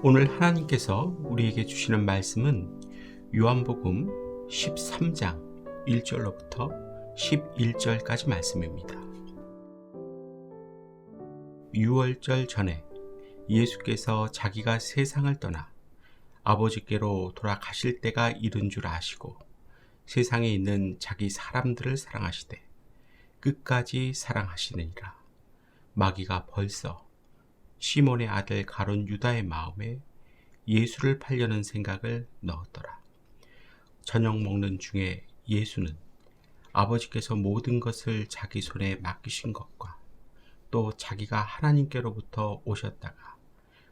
오늘 하나님께서 우리에게 주시는 말씀은 요한복음 13장 1절로부터 11절까지 말씀입니다. 유월절 전에 예수께서 자기가 세상을 떠나 아버지께로 돌아가실 때가 이른 줄 아시고 세상에 있는 자기 사람들을 사랑하시되 끝까지 사랑하시느니라. 마귀가 벌써 시몬의 아들 가룟 유다의 마음에 예수를 팔려는 생각을 넣었더라. 저녁 먹는 중에 예수는 아버지께서 모든 것을 자기 손에 맡기신 것과 또 자기가 하나님께로부터 오셨다가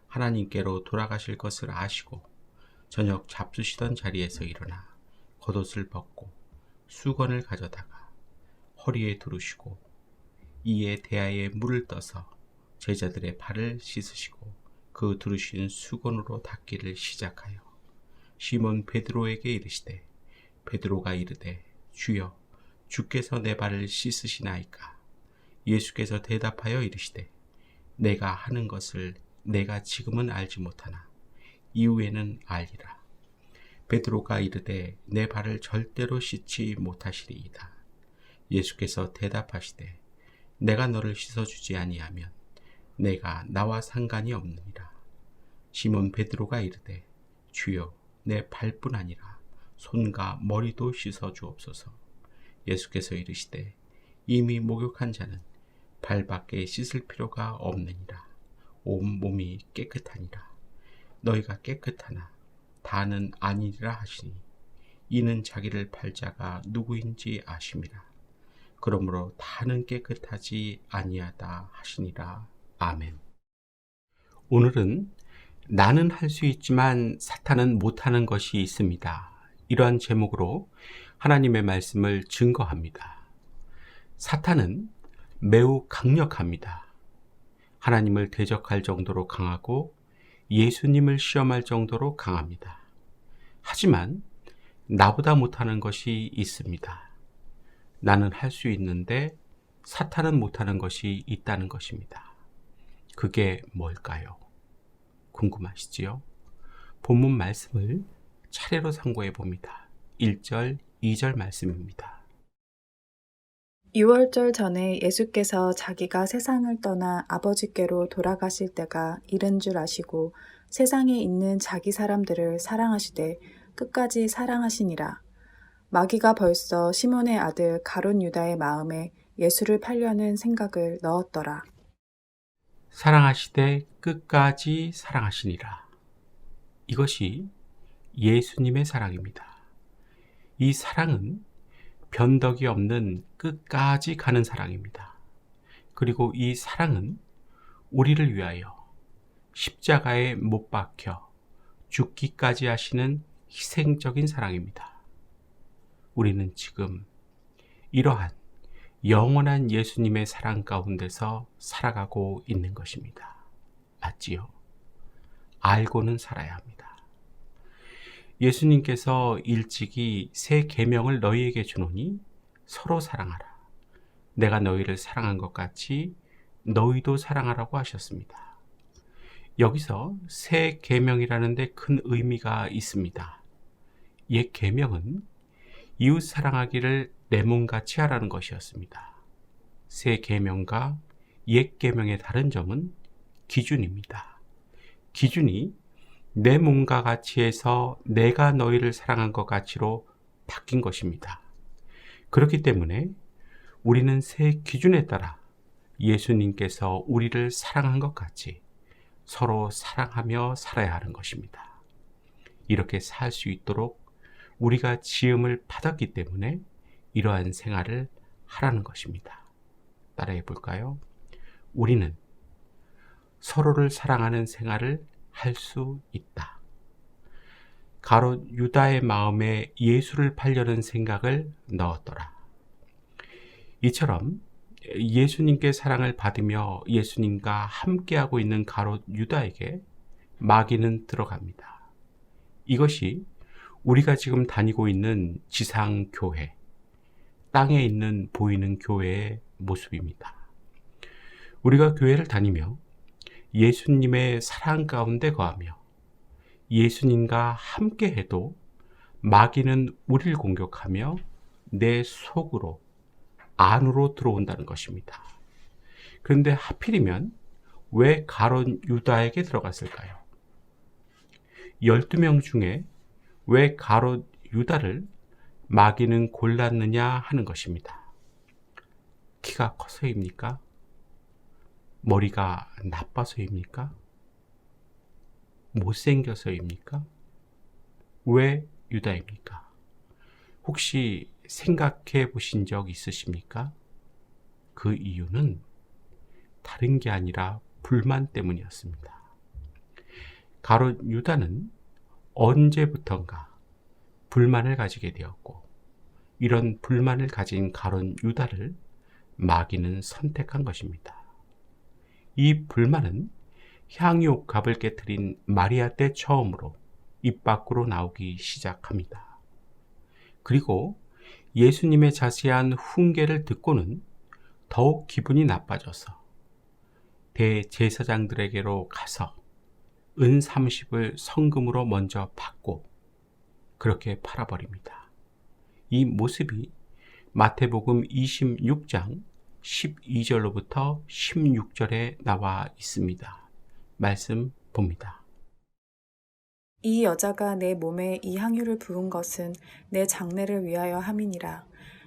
하나님께로 돌아가실 것을 아시고 저녁 잡수시던 자리에서 일어나 겉옷을 벗고 수건을 가져다가 허리에 두르시고 이에 대야에 물을 떠서 제자들의 발을 씻으시고 그 두르신 수건으로 닦기를 시작하여 시몬 베드로에게 이르시되 베드로가 이르되 주여 주께서 내 발을 씻으시나이까. 예수께서 대답하여 이르시되 내가 하는 것을 내가 지금은 알지 못하나 이후에는 알리라. 베드로가 이르되 내 발을 절대로 씻지 못하시리이다. 예수께서 대답하시되 내가 너를 씻어주지 아니하면 내가 나와 상관이 없느니라. 시몬 베드로가 이르되 주여 내 발뿐 아니라 손과 머리도 씻어 주옵소서. 예수께서 이르시되 이미 목욕한 자는 발밖에 씻을 필요가 없느니라. 온 몸이 깨끗하니라. 너희가 깨끗하나 다는 아니리라 하시니 이는 자기를 팔 자가 누구인지 아심이라. 그러므로 다는 깨끗하지 아니하다 하시니라. 아멘. 오늘은 나는 할 수 있지만 사탄은 못하는 것이 있습니다. 이러한 제목으로 하나님의 말씀을 증거합니다. 사탄은 매우 강력합니다. 하나님을 대적할 정도로 강하고 예수님을 시험할 정도로 강합니다. 하지만 나보다 못하는 것이 있습니다. 나는 할 수 있는데 사탄은 못하는 것이 있다는 것입니다. 그게 뭘까요? 궁금하시지요? 본문 말씀을 차례로 상고해 봅니다. 1절, 2절 말씀입니다. 유월절 전에 예수께서 자기가 세상을 떠나 아버지께로 돌아가실 때가 이른 줄 아시고 세상에 있는 자기 사람들을 사랑하시되 끝까지 사랑하시니라. 마귀가 벌써 시몬의 아들 가룟 유다의 마음에 예수를 팔려는 생각을 넣었더라. 사랑하시되 끝까지 사랑하시니라. 이것이 예수님의 사랑입니다. 이 사랑은 변덕이 없는 끝까지 가는 사랑입니다. 그리고 이 사랑은 우리를 위하여 십자가에 못 박혀 죽기까지 하시는 희생적인 사랑입니다. 우리는 지금 이러한 영원한 예수님의 사랑 가운데서 살아가고 있는 것입니다. 맞지요? 알고는 살아야 합니다. 예수님께서 일찍이 새 계명을 너희에게 주노니 서로 사랑하라. 내가 너희를 사랑한 것 같이 너희도 사랑하라고 하셨습니다. 여기서 새 계명이라는 데 큰 의미가 있습니다. 옛 계명은 이웃 사랑하기를 내 몸같이 하라는 것이었습니다. 새 계명과 옛 계명의 다른 점은 기준입니다. 기준이 내 몸과 같이 해서 내가 너희를 사랑한 것 같이로 바뀐 것입니다. 그렇기 때문에 우리는 새 기준에 따라 예수님께서 우리를 사랑한 것 같이 서로 사랑하며 살아야 하는 것입니다. 이렇게 살 수 있도록 우리가 지음을 받았기 때문에 이러한 생활을 하라는 것입니다. 따라해 볼까요? 우리는 서로를 사랑하는 생활을 할 수 있다. 가룟 유다의 마음에 예수를 팔려는 생각을 넣었더라. 이처럼 예수님께 사랑을 받으며 예수님과 함께하고 있는 가룟 유다에게 마귀는 들어갑니다. 이것이 우리가 지금 다니고 있는 지상교회, 땅에 있는 보이는 교회의 모습입니다. 우리가 교회를 다니며 예수님의 사랑 가운데 거하며 예수님과 함께 해도 마귀는 우리를 공격하며 내 속으로, 안으로 들어온다는 것입니다. 그런데 하필이면 왜 가룟 유다에게 들어갔을까요? 12명 중에 왜 가룟 유다를 마귀는 골랐느냐 하는 것입니다. 키가 커서입니까? 머리가 나빠서입니까? 못생겨서입니까? 왜 유다입니까? 혹시 생각해 보신 적 있으십니까? 그 이유는 다른 게 아니라 불만 때문이었습니다. 가룟 유다는 언제부턴가 불만을 가지게 되었고, 이런 불만을 가진 가룟 유다를 마귀는 선택한 것입니다. 이 불만은 향유옥합을 깨뜨린 마리아 때 처음으로 입 밖으로 나오기 시작합니다. 그리고 예수님의 자세한 훈계를 듣고는 더욱 기분이 나빠져서 대제사장들에게로 가서 은 30을 성금으로 먼저 받고 그렇게 팔아버립니다. 이 모습이 마태복음 26장 12절로부터 16절에 나와 있습니다. 말씀 봅니다. 이 여자가 내 몸에 이 향유를 부은 것은 내 장례를 위하여 함이니라.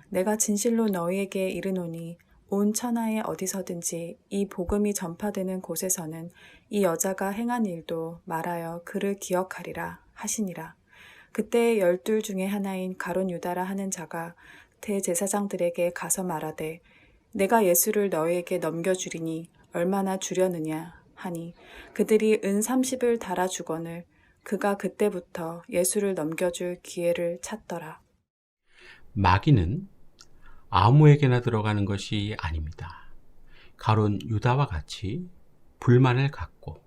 내가 진실로 너희에게 이르노니 온 천하에 어디서든지 이 복음이 전파되는 곳에서는 이 여자가 행한 일도 말하여 그를 기억하리라 하시니라. 그때 12 중에 하나인 가룟 유다라 하는 자가 대제사장들에게 가서 말하되 내가 예수를 너희에게 넘겨주리니 얼마나 주려느냐 하니 그들이 은 30을 달아 주거늘 그가 그때부터 예수를 넘겨줄 기회를 찾더라. 마귀는 아무에게나 들어가는 것이 아닙니다. 가룟 유다와 같이 불만을 갖고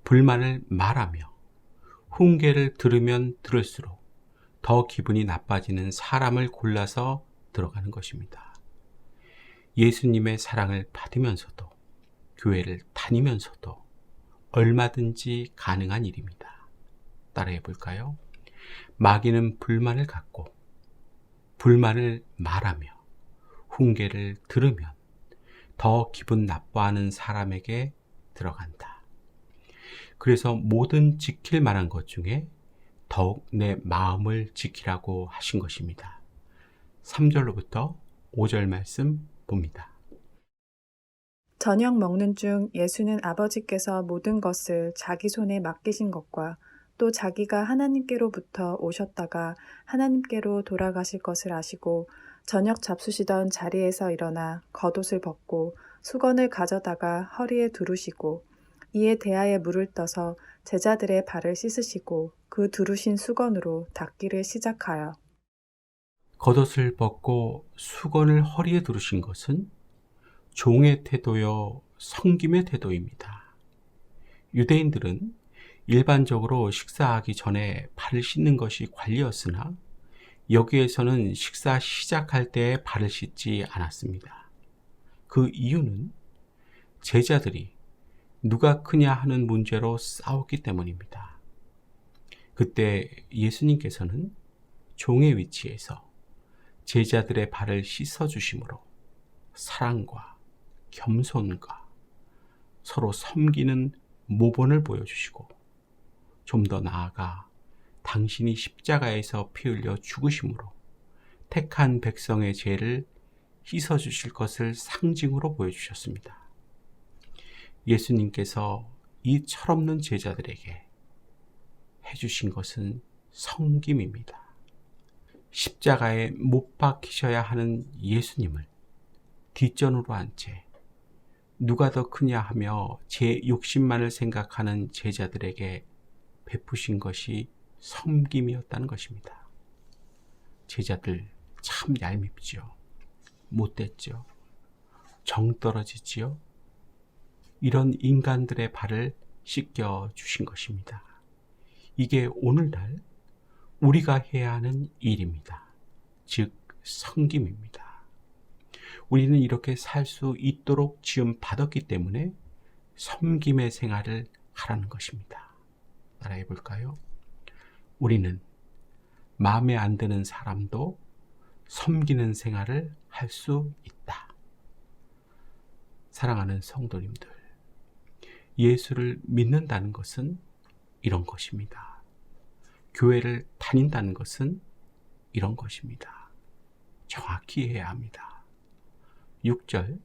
불만을 말하며 훈계를 들으면 들을수록 더 기분이 나빠지는 사람을 골라서 들어가는 것입니다. 예수님의 사랑을 받으면서도 교회를 다니면서도 얼마든지 가능한 일입니다. 따라해 볼까요? 마귀는 불만을 갖고 불만을 말하며 훈계를 들으면 더 기분 나빠하는 사람에게 들어간다. 그래서 모든 지킬 만한 것 중에 더욱 내 마음을 지키라고 하신 것입니다. 3절로부터 5절 말씀 봅니다. 저녁 먹는 중 예수는 아버지께서 모든 것을 자기 손에 맡기신 것과 또 자기가 하나님께로부터 오셨다가 하나님께로 돌아가실 것을 아시고 저녁 잡수시던 자리에서 일어나 겉옷을 벗고 수건을 가져다가 허리에 두르시고 이에 대하에 물을 떠서 제자들의 발을 씻으시고 그 두르신 수건으로 닦기를 시작하여 겉옷을 벗고 수건을 허리에 두르신 것은 종의 태도요 섬김의 태도입니다. 유대인들은 일반적으로 식사하기 전에 발을 씻는 것이 관리였으나 여기에서는 식사 시작할 때 발을 씻지 않았습니다. 그 이유는 제자들이 누가 크냐 하는 문제로 싸웠기 때문입니다. 그때 예수님께서는 종의 위치에서 제자들의 발을 씻어주심으로 사랑과 겸손과 서로 섬기는 모본을 보여주시고 좀 더 나아가 당신이 십자가에서 피 흘려 죽으심으로 택한 백성의 죄를 씻어주실 것을 상징으로 보여주셨습니다. 예수님께서 이 철없는 제자들에게 해주신 것은 섬김입니다. 십자가에 못 박히셔야 하는 예수님을 뒷전으로 한 채 누가 더 크냐 하며 제 욕심만을 생각하는 제자들에게 베푸신 것이 섬김이었다는 것입니다. 제자들 참 얄밉지요. 못됐죠. 정 떨어지지요. 이런 인간들의 발을 씻겨 주신 것입니다. 이게 오늘날 우리가 해야 하는 일입니다. 즉 섬김입니다. 우리는 이렇게 살 수 있도록 지음 받았기 때문에 섬김의 생활을 하라는 것입니다. 따라해 볼까요? 우리는 마음에 안 드는 사람도 섬기는 생활을 할 수 있다. 사랑하는 성도님들, 예수를 믿는다는 것은 이런 것입니다. 교회를 다닌다는 것은 이런 것입니다. 정확히 해야 합니다. 6절,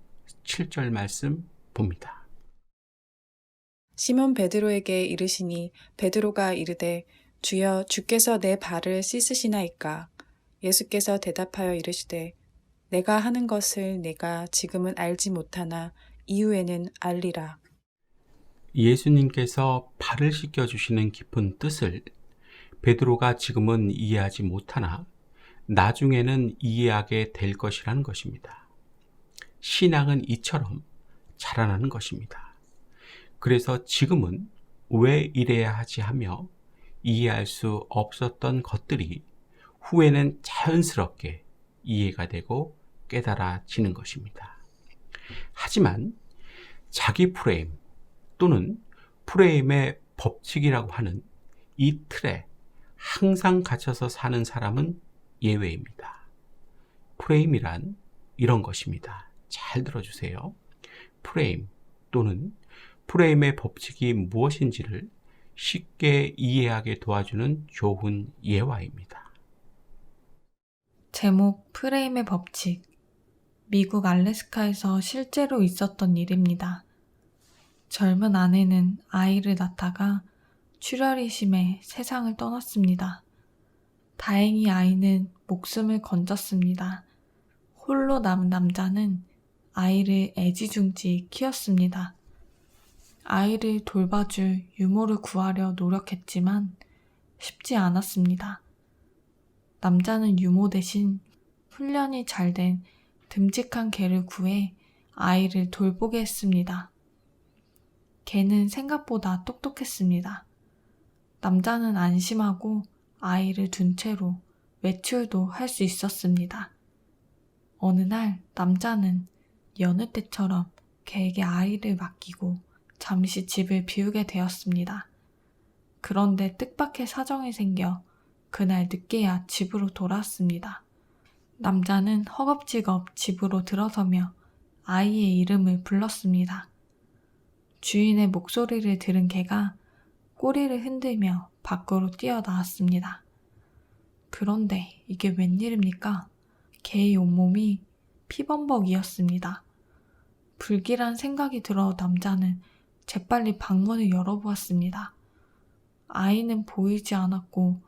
7절 말씀 봅니다. 시몬 베드로에게 이르시니 베드로가 이르되 주여 주께서 내 발을 씻으시나이까. 예수께서 대답하여 이르시되 내가 하는 것을 내가 지금은 알지 못하나 이후에는 알리라. 예수님께서 발을 씻겨주시는 깊은 뜻을 베드로가 지금은 이해하지 못하나 나중에는 이해하게 될 것이라는 것입니다. 신앙은 이처럼 자라나는 것입니다. 그래서 지금은 왜 이래야 하지 하며 이해할 수 없었던 것들이 후에는 자연스럽게 이해가 되고 깨달아지는 것입니다. 하지만 자기 프레임 또는 프레임의 법칙이라고 하는 이 틀에 항상 갇혀서 사는 사람은 예외입니다. 프레임이란 이런 것입니다. 잘 들어주세요. 프레임 또는 프레임의 법칙이 무엇인지를 쉽게 이해하게 도와주는 좋은 예화입니다. 제목 프레임의 법칙. 미국 알래스카에서 실제로 있었던 일입니다. 젊은 아내는 아이를 낳다가 출혈이 심해 세상을 떠났습니다. 다행히 아이는 목숨을 건졌습니다. 홀로 남은 남자는 아이를 애지중지 키웠습니다. 아이를 돌봐줄 유모를 구하려 노력했지만 쉽지 않았습니다. 남자는 유모 대신 훈련이 잘 된 듬직한 개를 구해 아이를 돌보게 했습니다. 개는 생각보다 똑똑했습니다. 남자는 안심하고 아이를 둔 채로 외출도 할 수 있었습니다. 어느 날 남자는 여느 때처럼 개에게 아이를 맡기고 잠시 집을 비우게 되었습니다. 그런데 뜻밖의 사정이 생겨 그날 늦게야 집으로 돌아왔습니다. 남자는 허겁지겁 집으로 들어서며 아이의 이름을 불렀습니다. 주인의 목소리를 들은 개가 꼬리를 흔들며 밖으로 뛰어나왔습니다. 그런데 이게 웬일입니까? 개의 온몸이 피범벅이었습니다. 불길한 생각이 들어 남자는 재빨리 방문을 열어보았습니다. 아이는 보이지 않았고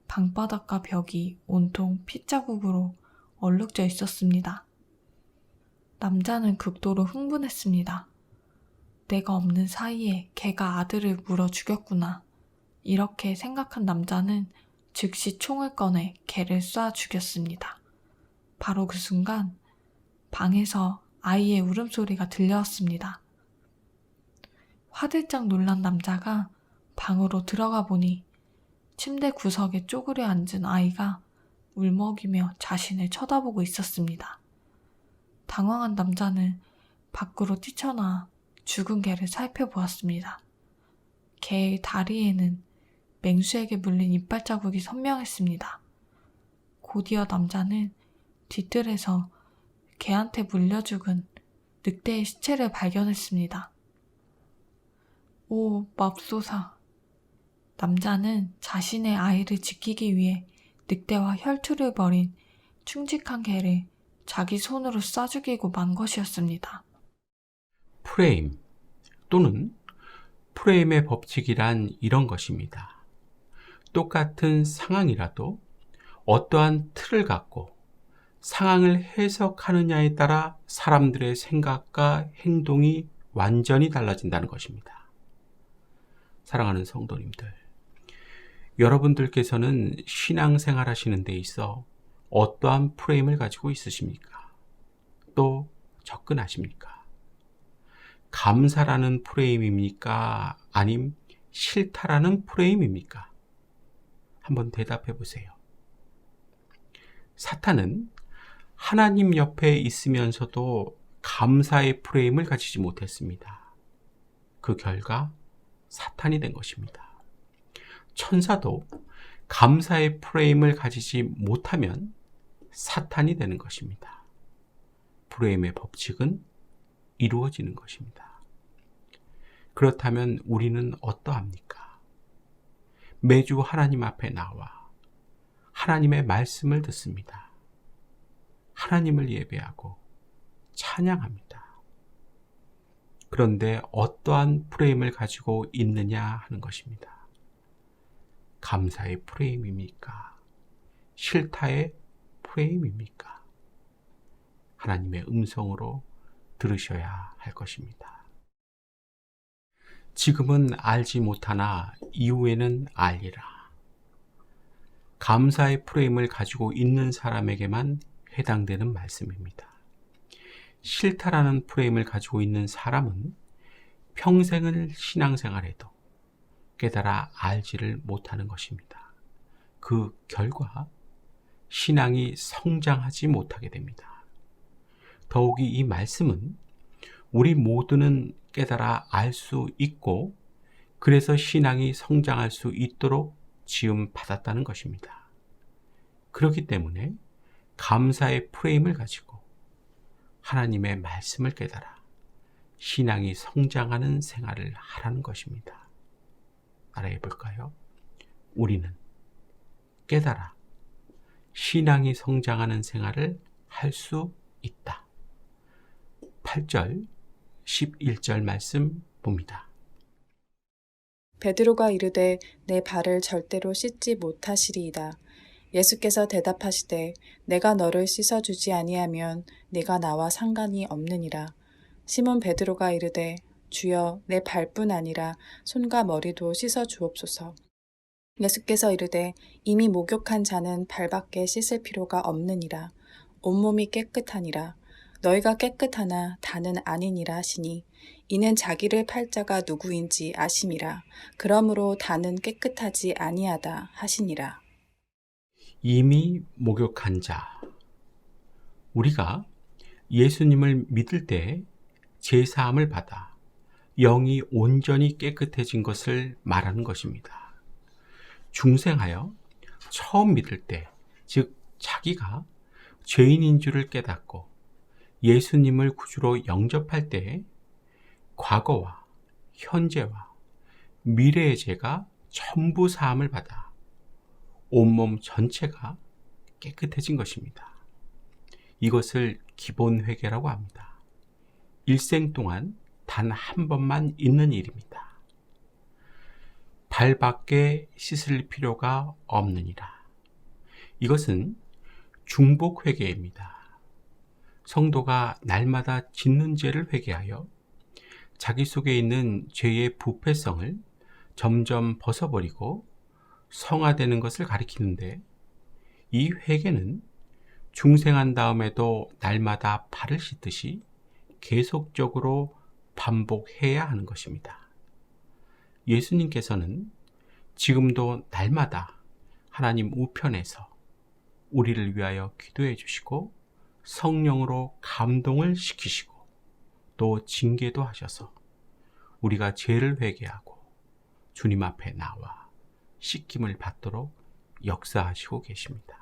방바닥과 벽이 온통 핏자국으로 얼룩져 있었습니다. 남자는 극도로 흥분했습니다. 내가 없는 사이에 개가 아들을 물어 죽였구나. 이렇게 생각한 남자는 즉시 총을 꺼내 개를 쏴 죽였습니다. 바로 그 순간 방에서 아이의 울음소리가 들려왔습니다. 화들짝 놀란 남자가 방으로 들어가 보니 침대 구석에 쪼그려 앉은 아이가 울먹이며 자신을 쳐다보고 있었습니다. 당황한 남자는 밖으로 뛰쳐나와 죽은 개를 살펴보았습니다. 개의 다리에는 맹수에게 물린 이빨 자국이 선명했습니다. 곧이어 남자는 뒤뜰에서 개한테 물려 죽은 늑대의 시체를 발견했습니다. 오, 맙소사. 남자는 자신의 아이를 지키기 위해 늑대와 혈투를 벌인 충직한 개를 자기 손으로 쏴 죽이고 만 것이었습니다. 프레임 또는 프레임의 법칙이란 이런 것입니다. 똑같은 상황이라도 어떠한 틀을 갖고 상황을 해석하느냐에 따라 사람들의 생각과 행동이 완전히 달라진다는 것입니다. 사랑하는 성도님들, 여러분들께서는 신앙생활 하시는 데 있어 어떠한 프레임을 가지고 있으십니까? 또 접근하십니까? 감사라는 프레임입니까? 아님 싫다라는 프레임입니까? 한번 대답해 보세요. 사탄은 하나님 옆에 있으면서도 감사의 프레임을 가지지 못했습니다. 그 결과 사탄이 된 것입니다. 천사도 감사의 프레임을 가지지 못하면 사탄이 되는 것입니다. 프레임의 법칙은 이루어지는 것입니다. 그렇다면 우리는 어떠합니까? 매주 하나님 앞에 나와 하나님의 말씀을 듣습니다. 하나님을 예배하고 찬양합니다. 그런데 어떠한 프레임을 가지고 있느냐 하는 것입니다. 감사의 프레임입니까? 싫다의 프레임입니까? 하나님의 음성으로 들으셔야 할 것입니다. 지금은 알지 못하나 이후에는 알리라. 감사의 프레임을 가지고 있는 사람에게만 해당되는 말씀입니다. 싫다라는 프레임을 가지고 있는 사람은 평생을 신앙생활해도 깨달아 알지를 못하는 것입니다. 그 결과 신앙이 성장하지 못하게 됩니다. 더욱이 이 말씀은 우리 모두는 깨달아 알 수 있고 그래서 신앙이 성장할 수 있도록 지음 받았다는 것입니다. 그렇기 때문에 감사의 프레임을 가지고 하나님의 말씀을 깨달아 신앙이 성장하는 생활을 하라는 것입니다. 따라해 볼까요? 우리는 깨달아 신앙이 성장하는 생활을 할 수 있다. 8절, 11절 말씀 봅니다. 베드로가 이르되 내 발을 절대로 씻지 못하시리이다. 예수께서 대답하시되 내가 너를 씻어주지 아니하면 네가 나와 상관이 없느니라. 시몬 베드로가 이르되 주여 내 발뿐 아니라 손과 머리도 씻어주옵소서. 예수께서 이르되 이미 목욕한 자는 발밖에 씻을 필요가 없느니라. 온몸이 깨끗하니라. 너희가 깨끗하나 다는 아니니라 하시니 이는 자기를 팔 자가 누구인지 아심이라. 그러므로 다는 깨끗하지 아니하다 하시니라. 이미 목욕한 자. 우리가 예수님을 믿을 때 제사함을 받아 영이 온전히 깨끗해진 것을 말하는 것입니다. 중생하여 처음 믿을 때, 즉 자기가 죄인인 줄을 깨닫고 예수님을 구주로 영접할 때 과거와 현재와 미래의 죄가 전부 사함을 받아 온몸 전체가 깨끗해진 것입니다. 이것을 기본 회개라고 합니다. 일생 동안 단 한 번만 있는 일입니다. 발밖에 씻을 필요가 없느니라. 이것은 중복 회개입니다. 성도가 날마다 짓는 죄를 회개하여 자기 속에 있는 죄의 부패성을 점점 벗어버리고 성화되는 것을 가리키는데, 이 회개는 중생한 다음에도 날마다 발을 씻듯이 계속적으로 반복해야 하는 것입니다. 예수님께서는 지금도 날마다 하나님 우편에서 우리를 위하여 기도해 주시고 성령으로 감동을 시키시고 또 징계도 하셔서 우리가 죄를 회개하고 주님 앞에 나와 씻김을 받도록 역사하시고 계십니다.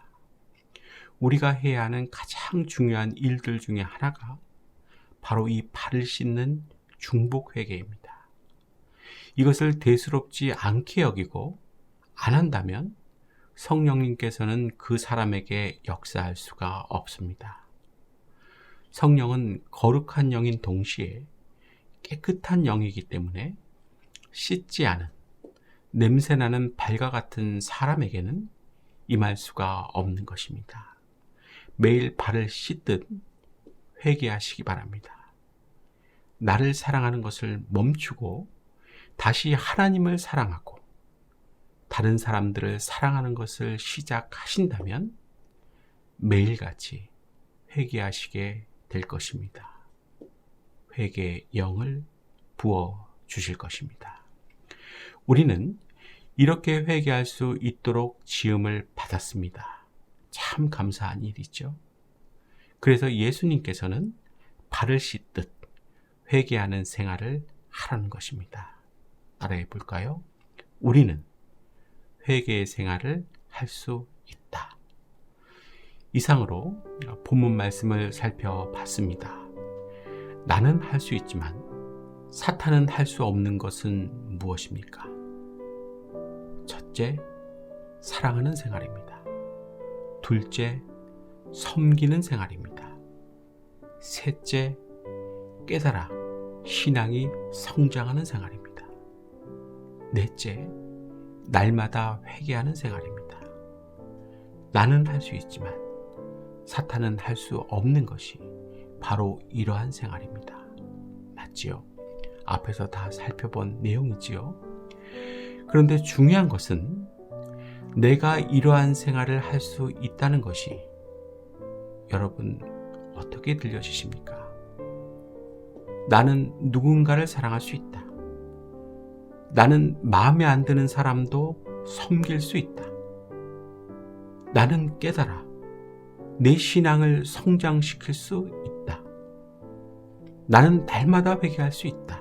우리가 해야 하는 가장 중요한 일들 중에 하나가 바로 이 발을 씻는 중복 회개입니다. 이것을 대수롭지 않게 여기고 안 한다면 성령님께서는 그 사람에게 역사할 수가 없습니다. 성령은 거룩한 영인 동시에 깨끗한 영이기 때문에 씻지 않은 냄새나는 발과 같은 사람에게는 임할 수가 없는 것입니다. 매일 발을 씻듯 회개하시기 바랍니다. 나를 사랑하는 것을 멈추고 다시 하나님을 사랑하고 다른 사람들을 사랑하는 것을 시작하신다면 매일같이 회개하시게 될 것입니다. 회개의 영을 부어 주실 것입니다. 우리는 이렇게 회개할 수 있도록 지음을 받았습니다. 참 감사한 일이죠. 그래서 예수님께서는 발을 씻듯 회개하는 생활을 하라는 것입니다. 따라해 볼까요? 우리는 회개의 생활을 할 수 있다. 이상으로 본문 말씀을 살펴봤습니다. 나는 할 수 있지만 사탄은 할 수 없는 것은 무엇입니까? 첫째, 사랑하는 생활입니다. 둘째, 섬기는 생활입니다. 셋째, 깨달아 신앙이 성장하는 생활입니다. 넷째, 날마다 회개하는 생활입니다. 나는 할 수 있지만 사탄은 할 수 없는 것이 바로 이러한 생활입니다. 맞지요? 앞에서 다 살펴본 내용이지요. 그런데 중요한 것은 내가 이러한 생활을 할 수 있다는 것이 여러분 어떻게 들려지십니까? 나는 누군가를 사랑할 수 있다. 나는 마음에 안 드는 사람도 섬길 수 있다. 나는 깨달아 내 신앙을 성장시킬 수 있다. 나는 날마다 회개할 수 있다.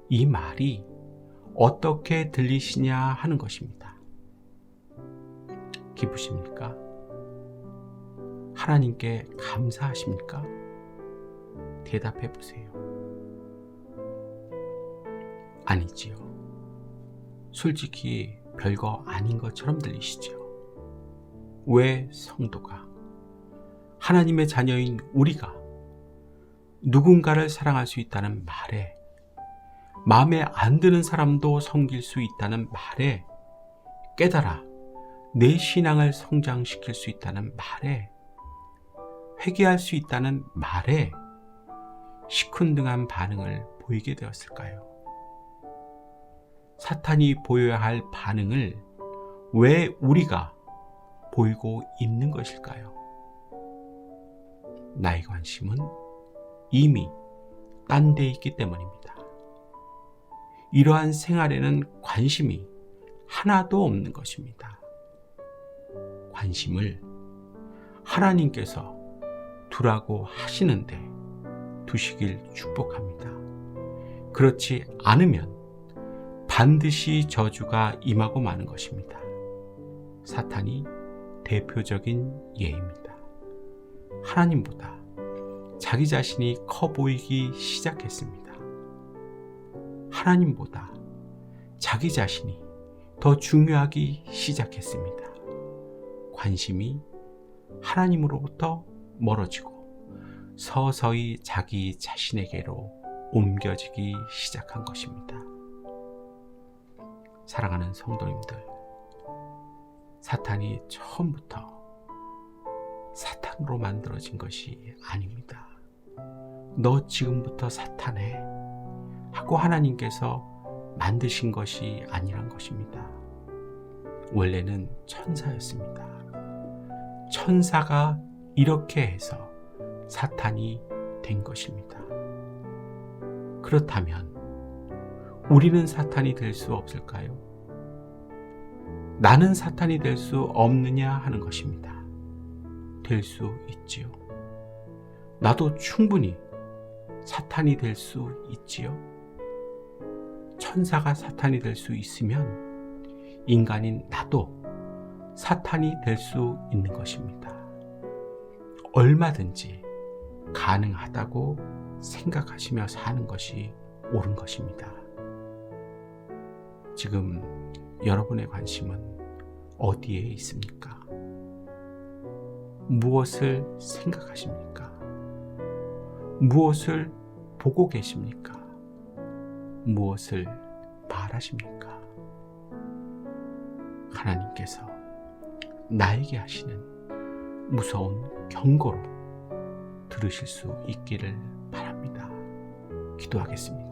이 말이 어떻게 들리시냐 하는 것입니다. 기쁘십니까? 하나님께 감사하십니까? 대답해 보세요. 아니지요. 솔직히 별거 아닌 것처럼 들리시죠. 왜 성도가, 하나님의 자녀인 우리가 누군가를 사랑할 수 있다는 말에, 마음에 안 드는 사람도 섬길 수 있다는 말에, 깨달아 내 신앙을 성장시킬 수 있다는 말에, 회개할 수 있다는 말에 시큰둥한 반응을 보이게 되었을까요? 사탄이 보여야 할 반응을 왜 우리가 보이고 있는 것일까요? 나의 관심은 이미 딴 데 있기 때문입니다. 이러한 생활에는 관심이 하나도 없는 것입니다. 관심을 하나님께서 두라고 하시는데 두시길 축복합니다. 그렇지 않으면 반드시 저주가 임하고 마는 것입니다. 사탄이 대표적인 예입니다. 하나님보다 자기 자신이 커 보이기 시작했습니다. 하나님보다 자기 자신이 더 중요하기 시작했습니다. 관심이 하나님으로부터 멀어지고 서서히 자기 자신에게로 옮겨지기 시작한 것입니다. 사랑하는 성도님들, 사탄이 처음부터 사탄으로 만들어진 것이 아닙니다. 너 지금부터 사탄해 하고 하나님께서 만드신 것이 아니란 것입니다. 원래는 천사였습니다. 천사가 이렇게 해서 사탄이 된 것입니다. 그렇다면 우리는 사탄이 될 수 없을까요? 나는 사탄이 될 수 없느냐 하는 것입니다. 될 수 있지요. 나도 충분히 사탄이 될 수 있지요. 천사가 사탄이 될 수 있으면 인간인 나도 사탄이 될 수 있는 것입니다. 얼마든지 가능하다고 생각하시며 사는 것이 옳은 것입니다. 지금 여러분의 관심은 어디에 있습니까? 무엇을 생각하십니까? 무엇을 보고 계십니까? 무엇을 말하십니까? 하나님께서 나에게 하시는 무서운 경고로 들으실 수 있기를 바랍니다. 기도하겠습니다.